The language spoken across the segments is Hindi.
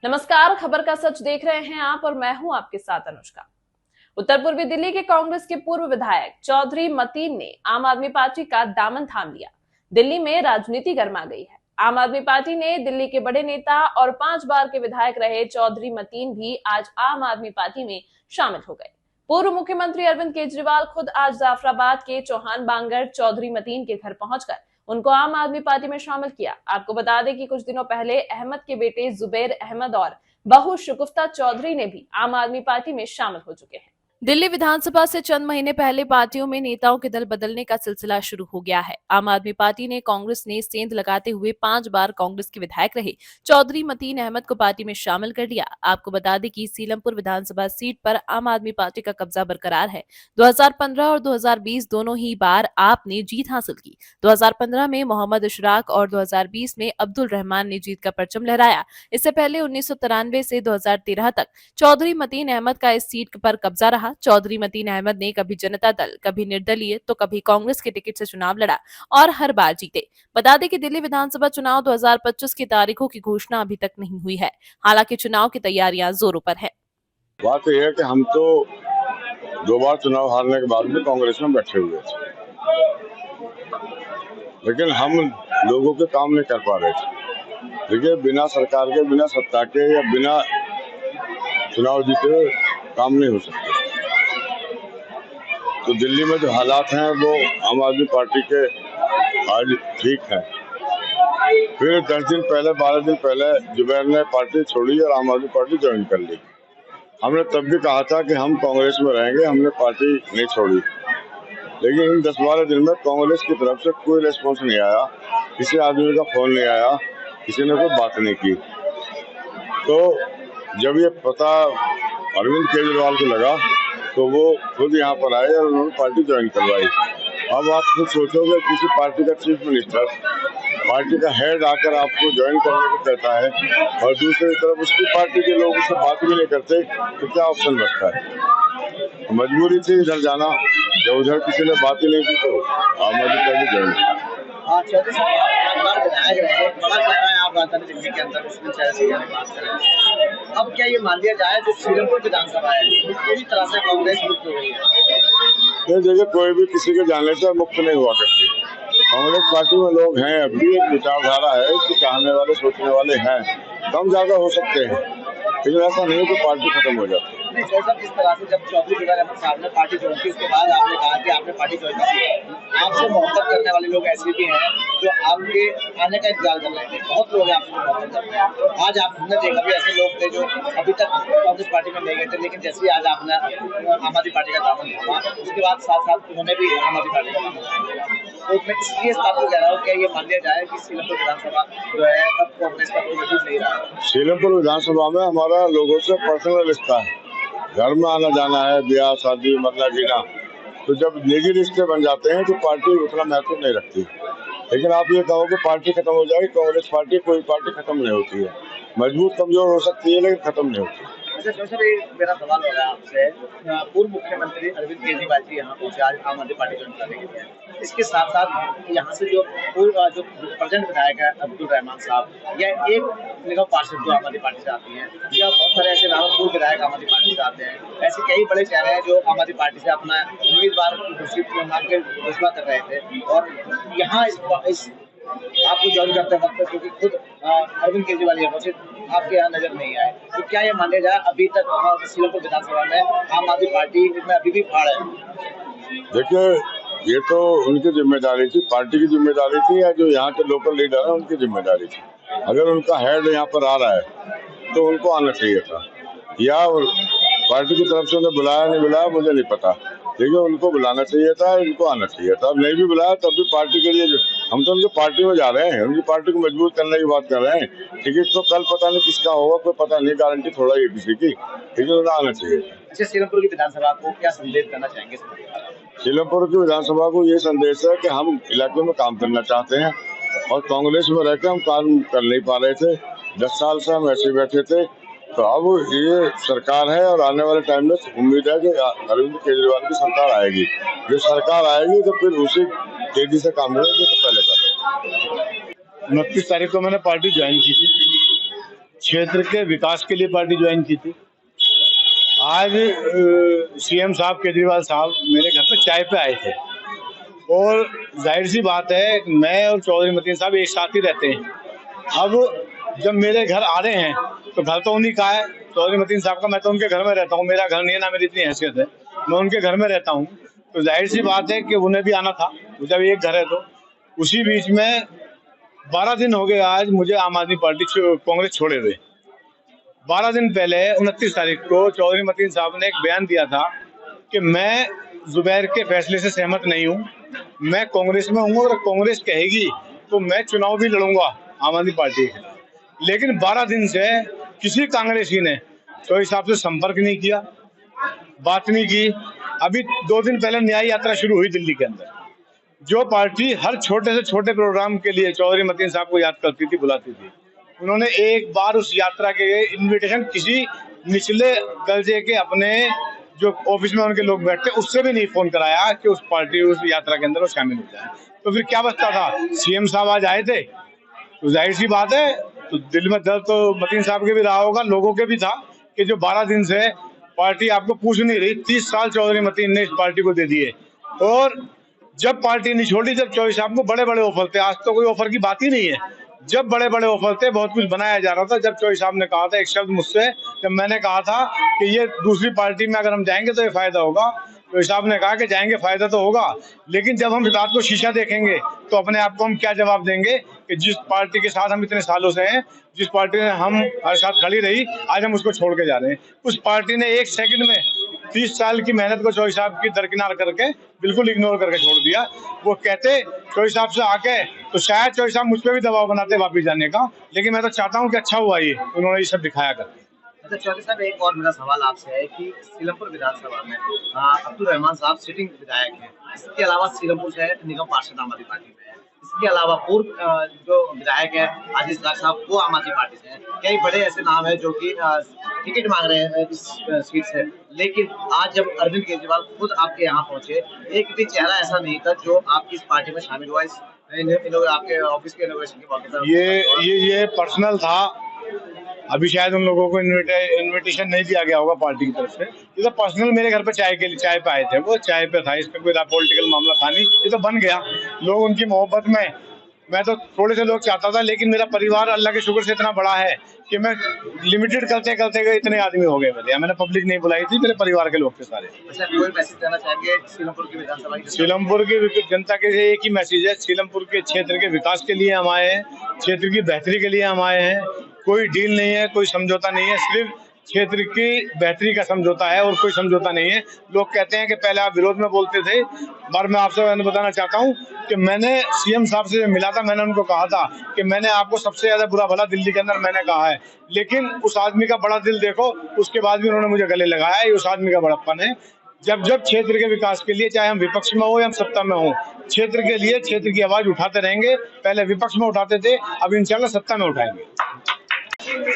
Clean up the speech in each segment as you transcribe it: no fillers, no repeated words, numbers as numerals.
नमस्कार, खबर का सच देख रहे हैं आप और मैं हूं आपके साथ अनुष्का। उत्तर पूर्वी दिल्ली के कांग्रेस के पूर्व विधायक चौधरी मतीन ने आम आदमी पार्टी का दामन थाम लिया। दिल्ली में राजनीति गर्मा गई है। आम आदमी पार्टी ने दिल्ली के बड़े नेता और 5 बार के विधायक रहे चौधरी मतीन भी आज आम आदमी पार्टी में शामिल हो गए। पूर्व मुख्यमंत्री अरविंद केजरीवाल खुद आज जाफराबाद के चौहान बांगर चौधरी मतीन के घर पहुंचकर उनको आम आदमी पार्टी में शामिल किया। आपको बता दें कि कुछ दिनों पहले अहमद के बेटे जुबैर अहमद और बहू शगुफ्ता चौधरी ने भी आम आदमी पार्टी में शामिल हो चुके हैं। दिल्ली विधानसभा से चंद महीने पहले पार्टियों में नेताओं के दल बदलने का सिलसिला शुरू हो गया है। आम आदमी पार्टी ने कांग्रेस ने सेंध लगाते हुए 5 बार कांग्रेस के विधायक रहे चौधरी मतीन अहमद को पार्टी में शामिल कर लिया। आपको बता दें कि सीलमपुर विधानसभा सीट पर आम आदमी पार्टी का कब्जा बरकरार है। 2015 और 2020 दोनों ही बार आप ने जीत हासिल की। 2015 में मोहम्मद इशराक और 2020 में अब्दुल रहमान ने जीत का परचम लहराया। इससे पहले 1993 से 2013 तक चौधरी मतीन अहमद का इस सीट पर कब्जा रहा। चौधरी मतीन अहमद ने कभी जनता दल, कभी निर्दलीय तो कभी कांग्रेस के टिकट से चुनाव लड़ा और हर बार जीते। बता दें कि दिल्ली विधानसभा चुनाव 2025 की तारीखों की घोषणा अभी तक नहीं हुई है। हालांकि चुनाव की तैयारियां जोरों पर है। बात यह है कि हम तो 2 बार चुनाव हारने के बाद भी कांग्रेस में बैठे हुए थे, लेकिन हम लोगों के काम नहीं कर पा रहे थे। देखिए, बिना सरकार के, बिना सत्ता के या बिना चुनाव जीते काम नहीं हो सकते। तो दिल्ली में जो हालात हैं वो आम आदमी पार्टी के आज ठीक है। फिर 10 दिन पहले, 12 दिन पहले जुबैर ने पार्टी छोड़ी और आम आदमी पार्टी ज्वाइन कर ली। हमने तब भी कहा था कि हम कांग्रेस में रहेंगे, हमने पार्टी नहीं छोड़ी। लेकिन इन 10-12 दिन में कांग्रेस की तरफ से कोई रिस्पॉन्स नहीं आया, किसी आदमी का फोन नहीं आया, किसी ने कोई बात नहीं की। तो जब ये पता अरविंद केजरीवाल को लगा तो वो खुद यहाँ पर आए और उन्होंने पार्टी ज्वाइन करवाई। अब आप खुद सोचोगे, किसी पार्टी का चीफ मिनिस्टर, पार्टी का हेड आकर आपको ज्वाइन करने को कहता है और दूसरी तरफ उसकी पार्टी के लोग उससे बात भी नहीं करते, तो क्या ऑप्शन बचता है? मजबूरी थी इधर जाना, जब उधर किसी ने बात ही नहीं की तो आम आदमी पार्टी ज्वाइन। अब क्या ये मान लिया जाए जो सीलमपुर विधानसभा है पूरी तरह से कांग्रेस मुक्त हो गई है? ये देखिए, कोई भी किसी के जाने से मुक्त नहीं हुआ करती। कांग्रेस पार्टी में लोग हैं, अभी एक विचारधारा है, इसको चाहने वाले, सोचने वाले हैं, कम ज्यादा हो सकते हैं, लेकिन ऐसा नहीं कि पार्टी खत्म हो जाती। नहीं सर, जिस तरह से जब चौधरी जुबैर अहमद साहब ने पार्टी ज्वाइन की, उसके बाद आपने कहा कि आपने पार्टी ज्वाइन की। आपसे मोहब्बत करने वाले लोग ऐसे भी हैं जो आपके आने का इंतजार कर रहे थे। बहुत लोग आपसे मोहब्बत करते हैं। आज आपने देखा भी ऐसे लोग थे जो अभी तक कांग्रेस पार्टी में नहीं गए थे, लेकिन जैसे आज आपने आम आदमी पार्टी का दामन थामा, उसके बाद साथ साथ उन्होंने भी आम आदमी पार्टी का दामन थामा। तो मैं इसलिए इस बात को कह रहा हूँ, क्या ये मान लिया जाए कि सीलमपुर विधानसभा जो है अब कांग्रेस का कोई वजूद नहीं रहा? सीलमपुर विधानसभा में हमारा लोगों से पर्सनल रिश्ता है, घर में आना जाना है, ब्याह शादी, मरना जीना। तो जब निजी रिश्ते बन जाते हैं तो पार्टी उतना महत्व नहीं रखती। लेकिन आप ये कहो कि पार्टी खत्म हो जाएगी, कांग्रेस पार्टी, कोई पार्टी खत्म नहीं होती है। मजबूत कमजोर हो सकती है लेकिन खत्म नहीं होती। अच्छा सर, मेरा सवाल हो रहा है आपसे। पूर्व मुख्यमंत्री अरविंद केजरीवाल जी यहाँ पहुंचे आज आम आदमी पार्टी ज्वाइन करने के लिए। इसके साथ साथ यहाँ से जो प्रेजेंट विधायक है अब्दुल रहमान साहब, या एक निगम पार्षद जो आम आदमी पार्टी से आती हैं, या बहुत सारे ऐसे रावलपुर विधायक आम आदमी पार्टी से आते हैं। ऐसे कई बड़े चेहरे हैं जो आम आदमी पार्टी से अपना उम्मीदवार घोषणा कर रहे थे, और यहाँ इस आपको ज्वाइन करते वक्त क्योंकि खुद अरविंद केजरीवाल ये पहुंचे, आपके यहाँ नजर नहीं आए, तो क्या ये मान लिया जाए अभी तक सीलमपुर विधानसभा में आम आदमी पार्टी में अभी भी फाड़ है? देखिए, ये तो उनकी जिम्मेदारी थी, पार्टी की जिम्मेदारी थी, या जो यहाँ के लोकल लीडर है उनकी जिम्मेदारी थी। अगर उनका हेड यहाँ पर आ रहा है तो उनको आना चाहिए था, या पार्टी की तरफ से उन्हें बुलाया नहीं बुलाया मुझे नहीं पता, लेकिन उनको बुलाना चाहिए था, इनको आना चाहिए था। अब नहीं भी बुलाया तब भी पार्टी के लिए, हम तो उनकी पार्टी में जा रहे हैं, उनकी पार्टी को मजबूत करने की बात कर रहे हैं। टिकट तो कल पता नहीं किसका होगा, कोई पता नहीं, गारंटी थोड़ा ही किसी की, लेकिन उन्हें आना चाहिए। अच्छा, सीलमपुर की विधानसभा को क्या संदेश देना चाहेंगे? सीलमपुर की विधानसभा को ये संदेश है कि हम इलाके में काम करना चाहते हैं, और कांग्रेस में रहकर हम काम कर नहीं पा रहे थे। 10 साल से हम ऐसे बैठे थे। तो अब ये सरकार है और आने वाले टाइम में उम्मीद है कि अरविंद केजरीवाल की सरकार आएगी। जो सरकार आएगी तो फिर उसी तेजी से काम करेंगे तो पहले करते। 29 तारीख को मैंने पार्टी ज्वाइन की थी। क्षेत्र के विकास के लिए पार्टी ज्वाइन की थी। आज सीएम साहब केजरीवाल साहब मेरे घर पर चाय पे आए थे और जाहिर सी बात है मैं और चौधरी मतीन साहब एक साथ ही रहते हैं। अब जब मेरे घर आ रहे हैं तो घर तो उन्हीं का है, चौधरी मतीन साहब का। मैं तो उनके घर में रहता हूँ, मेरा घर नहीं है, ना मेरी इतनी हैसियत है, मैं उनके घर में रहता हूँ। तो जाहिर सी बात है कि उन्हें भी आना था, जब एक घर है तो। उसी बीच में 12 दिन हो गए आज मुझे आम आदमी पार्टी कांग्रेस छोड़े हुए। 12 दिन पहले 29 तारीख को चौधरी मतीन साहब ने एक बयान दिया था कि मैं जुबैर के फैसले से सहमत नहीं हूँ, मैं कांग्रेस में हूँ और कांग्रेस कहेगी तो मैं चुनाव भी लड़ूंगा आम आदमी पार्टी के। लेकिन 12 दिन से किसी कांग्रेसी ने चौधरी साहब से संपर्क नहीं किया, बात नहीं की। अभी 2 दिन पहले न्याय यात्रा शुरू हुई दिल्ली के अंदर। जो पार्टी हर छोटे से छोटे प्रोग्राम के लिए चौधरी मतीन साहब को याद करती थी, बुलाती थी, उन्होंने एक बार उस यात्रा के इनविटेशन किसी निचले दर्जे के अपने जो ऑफिस में उनके लोग बैठते उससे भी नहीं फोन कराया कि उस पार्टी उस यात्रा के अंदर वो शामिल हो जाए। तो फिर क्या बचता था? सीएम साहब आज आए थे तो जाहिर सी बात है तो दिल में दर्द तो मतीन साहब के भी रहा होगा, लोगों के भी था कि जो 12 दिन से पार्टी आपको पूछ नहीं रही। 30 साल चौधरी मतीन ने इस पार्टी को दे दिए और जब पार्टी नहीं छोड़ी, जब चौधरी साहब को बड़े बड़े ऑफर थे, आज तो कोई ऑफर की बात ही नहीं है, जब बड़े बड़े ऑफर थे, बहुत कुछ बनाया जा रहा था, जब चौधरी साहब ने कहा था एक शब्द मुझसे, जब मैंने कहा था कि ये दूसरी पार्टी में अगर हम जाएंगे तो ये फायदा होगा, चौधरी साहब ने कहा कि जाएंगे फायदा तो होगा, लेकिन जब हम रात को शीशा देखेंगे तो अपने आप को हम क्या जवाब देंगे कि जिस पार्टी के साथ हम इतने सालों से हैं, जिस पार्टी ने हम हर साथ खड़ी रही, आज हम उसको छोड़ के जा रहे हैं। उस पार्टी ने 1 सेकंड में 30 साल की मेहनत को चौधरी साहब की दरकिनार करके बिल्कुल इग्नोर करके छोड़ दिया। वो कहते चौधरी साहब से आके तो शायद चौधरी साहब मुझ पर भी दबाव बनाते वापिस जाने का, लेकिन मैं तो चाहता हूँ कि अच्छा हुआ ये उन्होंने ये सब दिखाया करके। अच्छा चौधरी साहब, एक और मेरा सवाल आपसे है कि सीलमपुर विधानसभा में अब्दुल रहमान साहब सिटिंग विधायक हैं, इसके अलावा सीलमपुर से निगम पार्षद आम आदमी पार्टी में है, इसके अलावा पूर्व जो विधायक है आजीज खान साहब वो आम आदमी पार्टी से हैं। कई बड़े ऐसे नाम है जो कि टिकट मांग रहे हैं इस सीट से, लेकिन आज जब अरविंद केजरीवाल खुद आपके यहाँ पहुंचे, एक भी चेहरा ऐसा नहीं था जो आपकी इस पार्टी में शामिल हुआ इस आपके ऑफिस के इनोवेशन के मौके। ये पर्सनल था, अभी शायद उन लोगों को इनविटेशन नहीं दिया गया होगा पार्टी की तरफ से। ये तो पर्सनल मेरे घर पे चाय पे आए थे, वो चाय पे था, इसमें कोई पॉलिटिकल मामला था नहीं। ये तो बन गया लोग उनकी मोहब्बत में, मैं तो थोड़े से लोग चाहता था, लेकिन मेरा परिवार अल्लाह के शुक्र से इतना बड़ा है कि मैं लिमिटेड करते करते इतने आदमी हो गए मेरे। मैंने पब्लिक नहीं बुलाई थी, मेरे परिवार के लोग थे सारे। अच्छा, कोई मैसेज देना चाहेंगे सीलमपुर की विधानसभा? सीलमपुर की जनता के लिए एक ही मैसेज है, सीलमपुर के क्षेत्र के विकास के लिए हम आए हैं, क्षेत्र की बेहतरी के लिए हम आए हैं। कोई डील नहीं है, कोई समझौता नहीं है, सिर्फ क्षेत्र की बेहतरी का समझौता है और कोई समझौता नहीं है। लोग कहते हैं कि पहले आप विरोध में बोलते थे, बार मैं आपसे बताना चाहता हूं कि मैंने सीएम साहब से मिला था, मैंने उनको कहा था कि मैंने आपको सबसे ज्यादा बुरा भला दिल्ली के अंदर मैंने कहा है, लेकिन उस आदमी का बड़ा दिल देखो, उसके बाद भी उन्होंने मुझे गले लगाया। ये उस आदमी का बड़प्पन है। जब क्षेत्र के विकास के लिए, चाहे हम विपक्ष में हो या हम सत्ता में हो, क्षेत्र के लिए क्षेत्र की आवाज उठाते रहेंगे। पहले विपक्ष में उठाते थे, अब इंशाल्लाह सत्ता में उठाएंगे।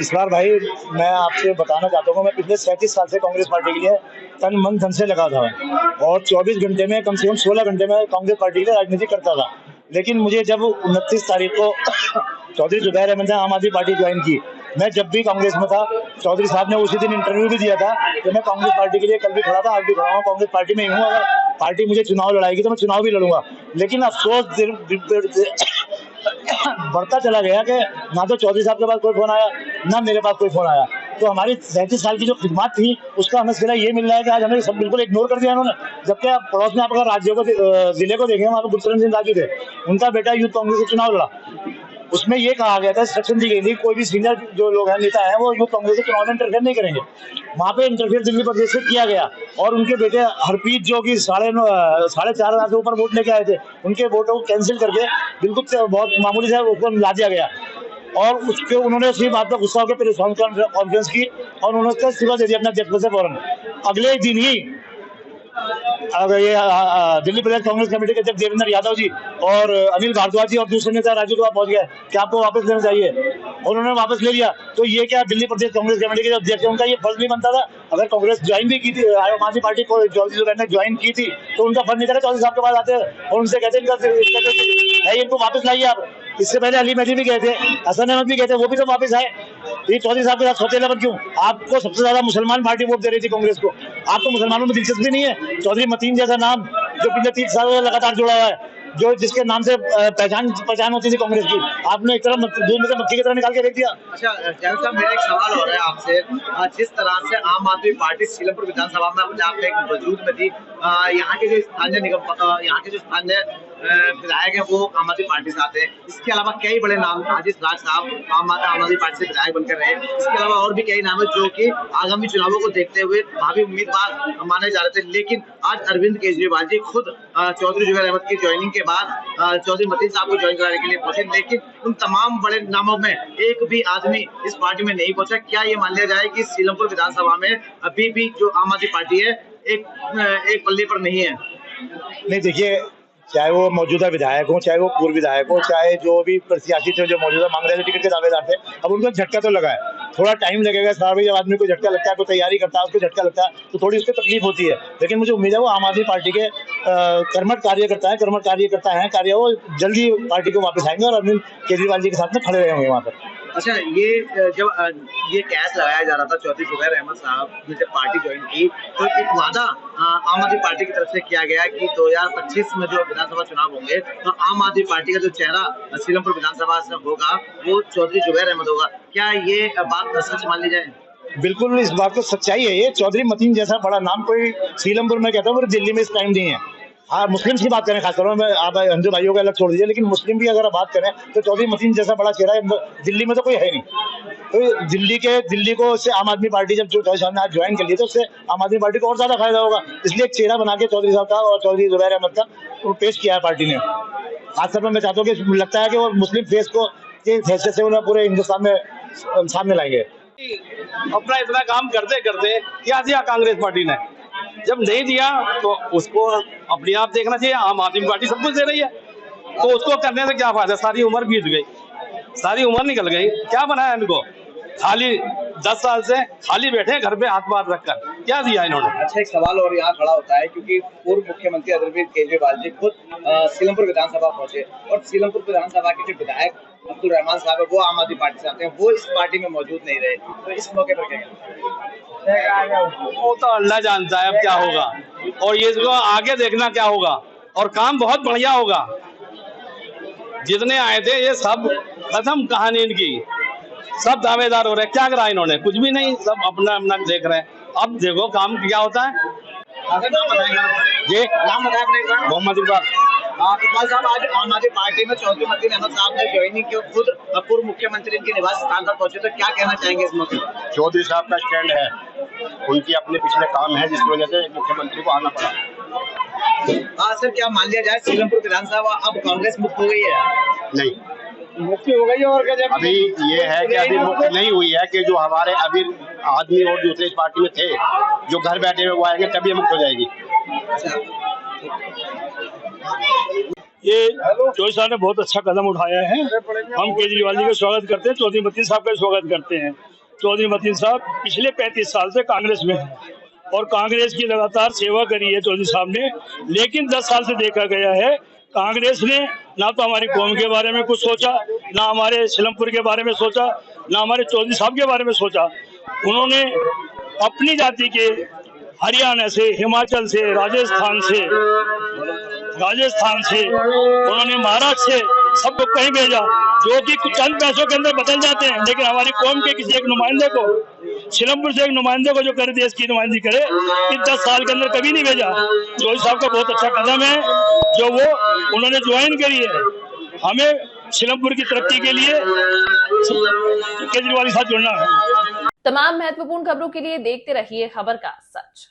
इस बार भाई मैं आपसे बताना चाहता हूँ, मैं पिछले 37 साल से कांग्रेस पार्टी के लिए तन मन धन से लगा था और 24 घंटे में कम से कम 16 घंटे में कांग्रेस पार्टी के लिए राजनीति करता था। लेकिन मुझे जब 29 तारीख को चौधरी जुबैर अहमद ने आम आदमी पार्टी ज्वाइन की, मैं जब भी कांग्रेस में था, चौधरी साहब ने उसी दिन इंटरव्यू भी दिया था कि मैं कांग्रेस पार्टी के लिए कल भी खड़ा था, आज भी खड़ा हूँ, कांग्रेस पार्टी में ही हूँ, अगर पार्टी मुझे चुनाव लड़ाएगी तो मैं चुनाव भी लड़ूंगा। लेकिन अफसोस बढ़ता चला गया कि ना तो चौधरी साहब के पास कोई फोन आया, ना मेरे पास कोई फोन आया। तो हमारी 37 साल की जो खिदमत थी उसका हमें सिला ये मिल रहा है कि आज हमें सब बिल्कुल इग्नोर कर दिया उन्होंने। जबकि आप पड़ोस में आप अगर राज्यों को जिले को देखें, वहाँ पर गुरचरण सिंह राजू थे, उनका बेटा यूथ कांग्रेस से चुनाव लड़ा, उसमें ये कहा गया था, इंस्ट्रक्शन दी गई थी, कोई भी सीनियर जो लोग हैं, नेता है, वो यूथ कांग्रेस के चुनाव में इंटरफेयर नहीं करेंगे। वहाँ पे इंटरफेयर दिल्ली प्रदेश से किया गया और उनके बेटे हरप्रीत जो कि 4,500 से ऊपर वोट लेके आए थे, उनके वोटों को कैंसिल करके बिल्कुल बहुत मामूली से उसको मिला दिया गया और उसके उन्होंने उसी बात पर गुस्सा होकर प्रेस कॉन्फ्रेंस की और उन्होंने इस्तीफा दे दिया अपने अध्यक्ष से फौरन। अगले दिन ही ये दिल्ली प्रदेश कांग्रेस कमेटी के अध्यक्ष देवेंद्र यादव जी और अनिल भारद्वाज जी और दूसरे नेता राजू के पास पहुंच गए कि आपको वापस लेना चाहिए, उन्होंने वापस ले लिया। तो ये क्या दिल्ली प्रदेश कांग्रेस कमेटी के जो अध्यक्ष है, उनका ये फर्ज नहीं बनता था? अगर कांग्रेस ज्वाइन भी की थी, आम आदमी पार्टी को चौधरी जुबैर ने ज्वाइन की थी, तो उनका फर्ज नहीं था चौधरी साहब के पास आते और उनसे कहते इनको वापस लाइए आप। इससे पहले अली मेहदी भी गए थे, हसन अहमद भी गए थे, वो भी तो वापस आए। तो ये चौधरी साहब के साथ सौतेलापन क्यों? आपको सबसे ज्यादा मुसलमान पार्टी वोट दे रही थी कांग्रेस को, आपको मुसलमानों में दिलचस्पी नहीं है? चौधरी मतीन जैसा नाम जो पिछले 30 सालों से लगातार जुड़ा हुआ है, जो जिसके नाम से पहचान होती थी कांग्रेस की, आपने एक तरह दूध में से मक्खी की तरह निकाल के रख दिया। अच्छा जैन साहब, मेरा एक सवाल हो रहा है आपसे। जिस तरह से आम आदमी पार्टी सीलमपुर विधानसभा में अपने आप एक वजूद में थी, यहाँ के जो स्थानीय निगम, यहाँ के जो स्थानीय विधायक है वो आम आदमी पार्टी से आते हैं। इसके अलावा कई बड़े नाम, आजीज राज साहब आम आदमी पार्टी से विधायक बनकर रहे। इसके अलावा और भी कई नाम है जो कि आगामी चुनावों को देखते हुए भावी उम्मीदवार माने जा रहे थे। लेकिन आज अरविंद केजरीवाल जी खुद चौधरी जुबैर अहमद की ज्वाइनिंग के बाद चौधरी मतीन साहब को ज्वाइन कराने के लिए पहुंचे, लेकिन उन तमाम बड़े नामों में एक भी आदमी इस पार्टी में नहीं पहुंचा। क्या ये मान लिया जाए कि सीलमपुर विधानसभा में अभी भी जो आम आदमी पार्टी है एक पल्ले पर नहीं है? नहीं, देखिए, चाहे वो मौजूदा विधायक हो, चाहे वो पूर्व विधायक हो, चाहे जो भी प्रत्याशी थे जो मौजूदा मांग रहे थे टिकट के दावेदार थे, अब उनको झटका तो लगा है। थोड़ा टाइम लगेगा, सारा जब आदमी को झटका लगता है, कोई तैयारी करता है, उसको झटका लगता है तो थोड़ी उसको तकलीफ होती है। लेकिन मुझे उम्मीद है वो आम आदमी पार्टी के कर्मठ कार्यकर्ता है, वो जल्दी पार्टी को वापस आएंगे और अरविंद केजरीवाल जी के साथ में खड़े रहेंगे वहाँ पर। अच्छा, ये जब ये कैस लगाया जा रहा था चौधरी जुबैर अहमद साहब ने जब पार्टी ज्वाइन की, तो एक वादा आम आदमी पार्टी की तरफ से किया गया कि 2025 में जो विधानसभा चुनाव होंगे तो आम आदमी पार्टी का जो चेहरा सीलमपुर विधानसभा से होगा वो चौधरी जुबैर अहमद होगा। क्या ये बात सच मान ली जाए? बिल्कुल, इस बात को सच्चाई है। ये चौधरी मतीन जैसा बड़ा नाम कोई सीलमपुर में कहता हूँ, पूरी दिल्ली में इस टाइम नहीं है। हाँ, मुस्लिम की बात करें खासतौर में, आप हिंदू भाइयों का अलग छोड़ दीजिए, लेकिन मुस्लिम की अगर आप बात करें तो चौधरी मतीन जैसा बड़ा चेहरा दिल्ली में तो कोई है नहीं। तो दिल्ली को उससे आम आदमी पार्टी जब चौधरी साहब ने आज ज्वाइन कर लिया तो उससे आम आदमी पार्टी को और ज्यादा फायदा होगा। इसलिए एक चेहरा बना के चौधरी साहब का और चौधरी जुबैर अहमद का वो पेश किया है पार्टी ने। खासतौर पर मैं चाहता हूँ कि लगता है कि वो मुस्लिम फेस को हैसियत से उन्हें पूरे हिंदुस्तान में सामने लाएंगे। अपना इतना काम करते करते क्या दिया कांग्रेस पार्टी ने? जब नहीं दिया तो उसको अपने आप देखना चाहिए। आम आदमी पार्टी सब कुछ दे रही है तो उसको करने से क्या फायदा? सारी उम्र बीत गई, सारी उम्र निकल गई, क्या बनाया इनको? खाली 10 साल से खाली बैठे घर पे हाथ पाथ रखकर, क्या दिया इन्होंने? अच्छा, एक सवाल और यहाँ खड़ा होता है क्योंकि पूर्व मुख्यमंत्री अरविंद केजरीवाल जी खुद सीलमपुर विधानसभा पहुंचे और सीलमपुर विधानसभा के जो विधायक अब्दुल रहमान साहब है वो आम आदमी पार्टी से आते हैं, वो इस पार्टी में मौजूद नहीं रहे। तो इस मौके पर क्या? वो तो अल्लाह जानता है अब क्या होगा, और ये इसको आगे देखना क्या होगा। और काम बहुत बढ़िया होगा। जितने आए थे ये सब खत्म कहानी इनकी, सब दावेदार हो रहे हैं। क्या करा इन्होंने? कुछ भी नहीं, सब अपना अपना देख रहे हैं। अब देखो काम क्या होता है। जी, नाम बताया मोहम्मद इकबाल। इकबाल साहब, आज आम आदमी पार्टी में चौधरी मतीन अहमद साहब ने ज्वाइनिंग की, खुद पूर्व मुख्यमंत्री इनके निवास स्थान पर पहुंचे, तो क्या कहना चाहेंगे इस मौके पर? चौधरी साहब का स्टैंड है, उनकी अपने पिछले काम है जिसकी वजह से मुख्यमंत्री को आना पड़ा। हाँ सर, क्या मान लिया जाए सीलमपुर विधानसभा अब कांग्रेस मुक्त हो गई है? नहीं, मुक्ति हो गई है। और क्या अभी ये है कि अभी मुक्त नहीं हुई है कि जो हमारे अभी आदमी और दूसरे इस पार्टी में थे जो घर बैठे हुए वो आएंगे तभी मुक्त हो जाएगी। ये चौधरी साहब ने बहुत अच्छा कदम उठाया है। हम केजरीवाल जी का स्वागत करते हैं, चौधरी मतीन साहब का स्वागत करते हैं। चौधरी मतीन साहब पिछले 35 साल से कांग्रेस में हैं और कांग्रेस की लगातार सेवा करी है चौधरी साहब ने। लेकिन 10 साल से देखा गया है कांग्रेस ने ना तो हमारी कौम के बारे में कुछ सोचा, ना हमारे सीलमपुर के बारे में सोचा, ना हमारे चौधरी साहब के बारे में सोचा। उन्होंने अपनी जाति के हरियाणा से, हिमाचल से, राजस्थान से उन्होंने महाराष्ट्र से सबको कहीं भेजा, जो कि कुछ चंद पैसों के अंदर बदल जाते हैं। लेकिन हमारी कौम के किसी एक नुमाइंदे को, सीलमपुर से एक नुमाइंदे को जो करे देश की नुमाइंदगी करे, इन 10 साल के अंदर कभी नहीं भेजा। चौधरी साहब का बहुत अच्छा कदम है जो वो उन्होंने ज्वाइन करी है। हमें सीलमपुर की तरक्की के लिए केजरीवाल के साथ जुड़ना है। तमाम महत्वपूर्ण खबरों के लिए देखते रहिए खबर का सच।